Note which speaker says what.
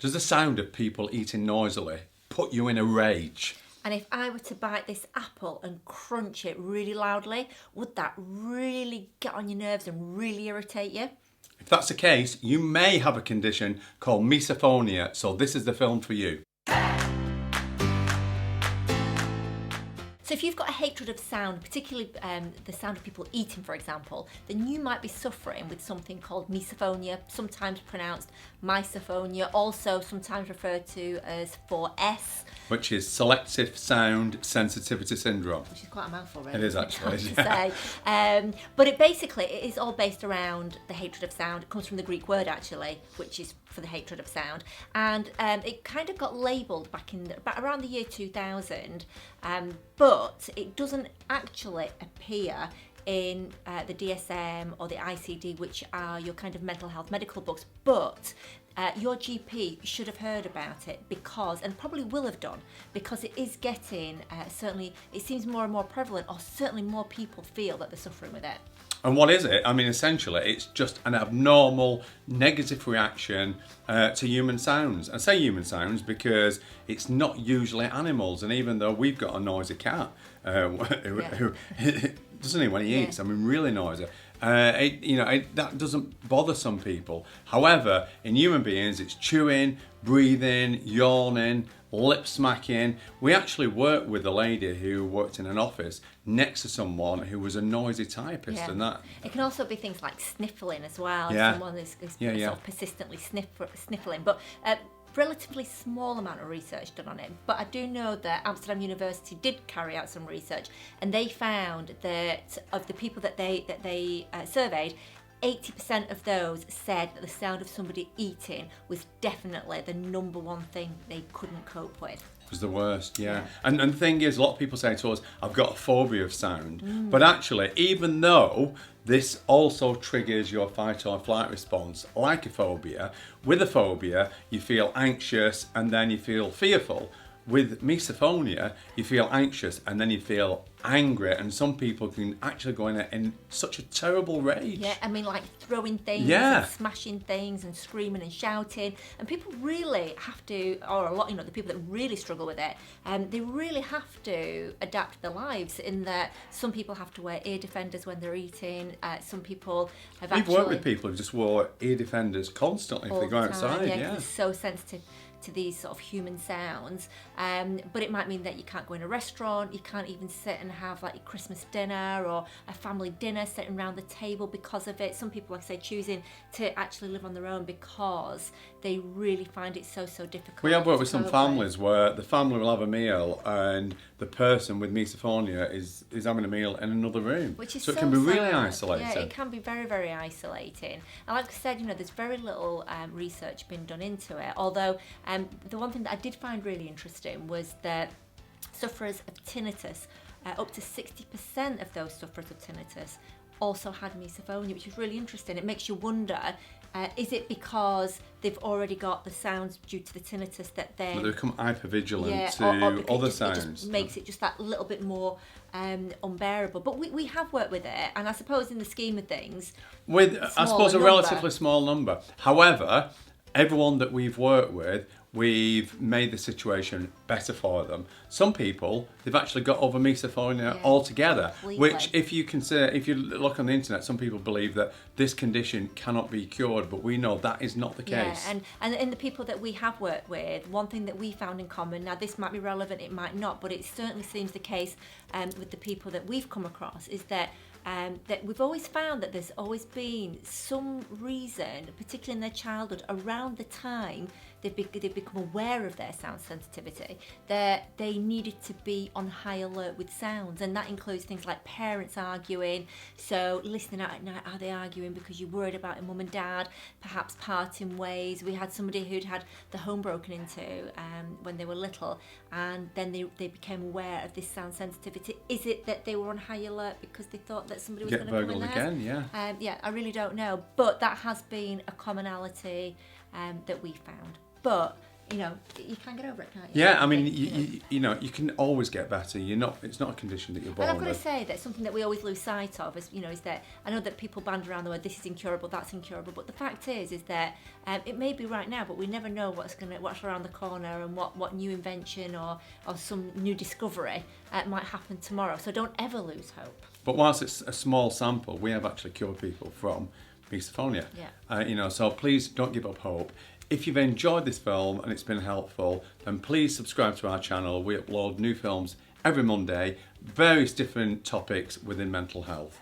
Speaker 1: Does the sound of people eating noisily put you in a rage?
Speaker 2: And if I were to bite this apple and crunch it really loudly, would that really get on your nerves and really irritate you?
Speaker 1: If that's the case, you may have a condition called misophonia, so this is the film for you.
Speaker 2: So if you've got a hatred of sound, particularly the sound of people eating, for example, then you might be suffering with something called misophonia, sometimes pronounced misophonia, also sometimes referred to as 4S.
Speaker 1: Which is selective sound sensitivity syndrome.
Speaker 2: Which is quite a mouthful, really.
Speaker 1: It is actually,
Speaker 2: to say. But it is all based around the hatred of sound. It comes from the Greek word, actually, which is for the hatred of sound. And it kind of got labelled back around the year 2000, but it doesn't actually appear in the DSM or the ICD, which are your kind of mental health medical books, but your GP should have heard about it because, and probably will have done, because it is getting, certainly, it seems more and more prevalent, or certainly more people feel that they're suffering with it.
Speaker 1: And what is it? I mean, essentially, it's just an abnormal negative reaction to human sounds. I say human sounds because it's not usually animals. And even though we've got a noisy cat, who doesn't he, when he eats? I mean, really noisy. That doesn't bother some people. However, in human beings, it's chewing, breathing, yawning, lip smacking. We actually worked with a lady who worked in an office next to someone who was a noisy typist, and that.
Speaker 2: It can also be things like sniffling as well.
Speaker 1: Yeah.
Speaker 2: Someone is sort of persistently sniffling, but relatively small amount of research done on it. But I do know that Amsterdam University did carry out some research, and they found that of the people that they surveyed, 80% of those said that the sound of somebody eating was definitely the number one thing they couldn't cope with.
Speaker 1: It was the worst, yeah. And the thing is, a lot of people say to us, I've got a phobia of sound. But actually, even though this also triggers your fight or flight response, like a phobia, with a phobia, you feel anxious and then you feel fearful. With misophonia, you feel anxious and then you feel angry, and some people can actually go in such a terrible rage.
Speaker 2: Yeah, I mean, like throwing things and smashing things and screaming and shouting. And people really have to, or a lot, the people that really struggle with it, they really have to adapt their lives in that some people have to wear ear defenders when they're eating. Some people have
Speaker 1: We've worked with people who just wore ear defenders constantly if they go outside.
Speaker 2: Yeah, 'cause it's so sensitive to these sort of human sounds, but it might mean that you can't go in a restaurant, you can't even sit and have like your Christmas dinner or a family dinner sitting around the table because of it. Some people, like I say, choosing to actually live on their own because they really find it so difficult.
Speaker 1: We have worked with some families where the family will have a meal and the person with misophonia is having a meal in another room.
Speaker 2: Which is
Speaker 1: so it can be
Speaker 2: sad.
Speaker 1: really isolating.
Speaker 2: Yeah, it can be very isolating. And like I said, there's very little research been done into it, although the one thing that I did find really interesting was that sufferers of tinnitus, up to 60% of those sufferers of tinnitus also had misophonia, which is really interesting. It makes you wonder, is it because they've already got the sounds due to the tinnitus that they
Speaker 1: become hypervigilant to
Speaker 2: or
Speaker 1: other
Speaker 2: sounds?
Speaker 1: sounds.
Speaker 2: It just makes it just that little bit more unbearable. But we have worked with it, and I suppose in the scheme of things,
Speaker 1: with I suppose a relatively small number. However, everyone that we've worked with, we've made the situation better for them. Some people, they've actually got over misophonia altogether,
Speaker 2: completely.
Speaker 1: Which if you look on the internet, some people believe that this condition cannot be cured, but we know that is not the case.
Speaker 2: Yeah, and in the people that we have worked with, one thing that we found in common, now this might be relevant, it might not, but it certainly seems the case with the people that we've come across, is that we've always found that there's always been some reason, particularly in their childhood, around the time they've become aware of their sound sensitivity, that they needed to be on high alert with sounds, and that includes things like parents arguing, so listening out at night, are they arguing because you're worried about your mum and dad, perhaps parting ways. We had somebody who'd had the home broken into when they were little, and then they became aware of this sound sensitivity. Is it that they were on high alert because they thought that somebody was going to come in there?
Speaker 1: Again, yeah.
Speaker 2: I really don't know, but that has been a commonality that we found. But you know, you can get over it, can't you?
Speaker 1: Yeah, I mean,
Speaker 2: think,
Speaker 1: you know, you can always get better. It's not a condition that you're born
Speaker 2: and I've got to
Speaker 1: with.
Speaker 2: say that something that we always lose sight of is, you know, is that I know that people band around the word this is incurable, that's incurable, but the fact is that it may be right now, but we never know what's around the corner and what new invention or some new discovery might happen tomorrow. So don't ever lose hope.
Speaker 1: But whilst it's a small sample, we have actually cured people from misophonia.
Speaker 2: Yeah.
Speaker 1: You know, so please don't give up hope. If you've enjoyed this film and it's been helpful, then please subscribe to our channel. We upload new films every Monday, various different topics within mental health.